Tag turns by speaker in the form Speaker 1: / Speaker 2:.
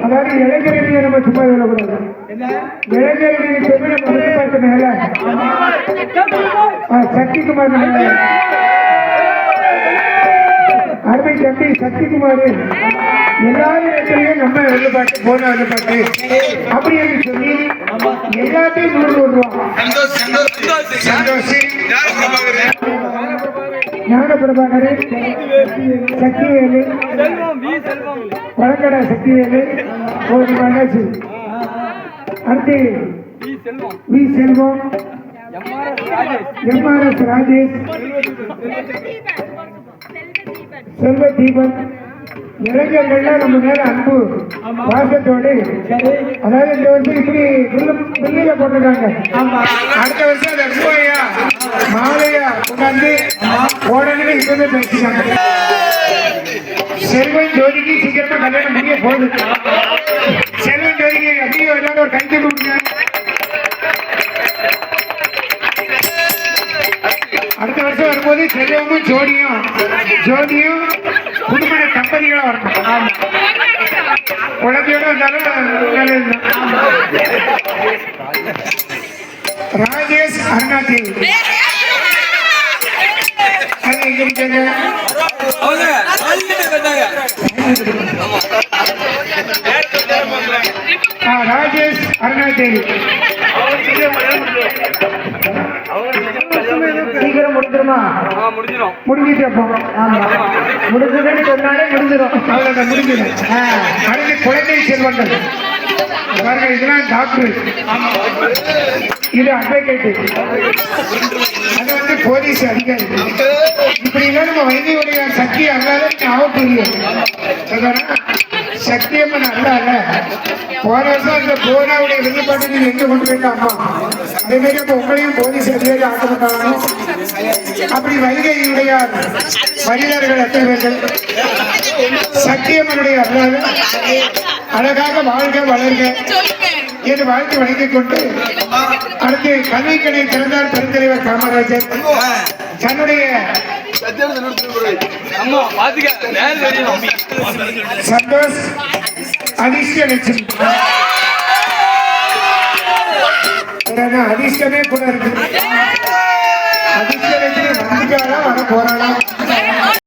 Speaker 1: அதாவது இளைஞர்கள் நம்ம சும்மா சொல்லக்கூடாது. இளைஞர்கள் சொல்லி நம்ம சக்திகுமார் அருமை தம்பி சக்திகுமார் எல்லாரும் இடத்துலயும் நம்ம வெள்ளப்பாட்டு போன வெள்ளப்பாட்டு அப்படி என்று சொல்லி எல்லாத்தையும் கொண்டு வருவான். ஞானபிரபாகர் சக்திவேலு வழக்கடை சக்திவேலு ஒரு மகாட்சி அடுத்து வி செல்வம் எம்ஆர்எஸ் ராஜேஷ் செல்வ தீபன் இளைஞர்கள்லாம் நம்ம மேல அன்பு வாசத்தோடு அதாவது இந்த வருஷம் இப்படி பிள்ளையில போட்டிருக்காங்க. அடுத்த வருஷம் அதை ரூபாயா மாலையா உட்காந்து உடனே இப்பவே பேசிக்காங்க. செல்வன் ஜோதிக்கு சீக்கிரமா கல்யாணம் முடிய போகுது. செல்வன் ஜோதிக்கு அதிகம் எல்லாரும் ஒரு கைத்து கொடுங்க. அடுத்த வருஷம் வரும்போது செல்வமும் ஜோதியும் புதுமண தம்பதிகளா வரணும். குழந்தையோட வந்தாலும் ராஜேஷ் அருணாச்சல் ராஜேஷ் அருணாச்சல் சீக்கிரம் முடிஞ்சிருமா? முடிஞ்சிட்டு முடிஞ்சதுன்னு சொன்னாலே முடிஞ்சிடும். முடிஞ்சிடும். அடுத்து குழந்தை செல்வங்கள் பாருங்க, இதெல்லாம் டாக்டர், இது அட்வொகேட்டு, அது வந்து போலீஸ் அதிகாரி. இப்படி எல்லாம் நம்ம வைத்தியுடைய சக்தி அல்லாத ஆகக்கூடிய சக்தியம்மன் அல்லாத போன வருஷம் அந்த போனாவுடைய வெளிப்பாட்டு நீங்க எங்க கொண்டு போயிட்டா அம்மா, அதே மாதிரி அப்ப உங்களையும் போலீஸ் அதிகாரி ஆக்கப்பட்டாங்க. அப்படி வைகையுடைய மனிதர்கள் எத்தனை பேர்கள் சக்தியம்மனுடைய அல்லாத அழகாக வாழ்க வளர்க என்று வாழ்த்து வழங்கிக் கொண்டு அடுத்து கல்விக்கடை திறந்தார் பெருந்தலைவர் காமராஜர் தன்னுடைய சந்தோஷ் அதிர்ஷ்டலட்சுமி அதிர்ஷ்டமே கூட இருக்கு. அதிர்ஷ்டலட்சுமி வந்துட்டாலும் வர போறாளா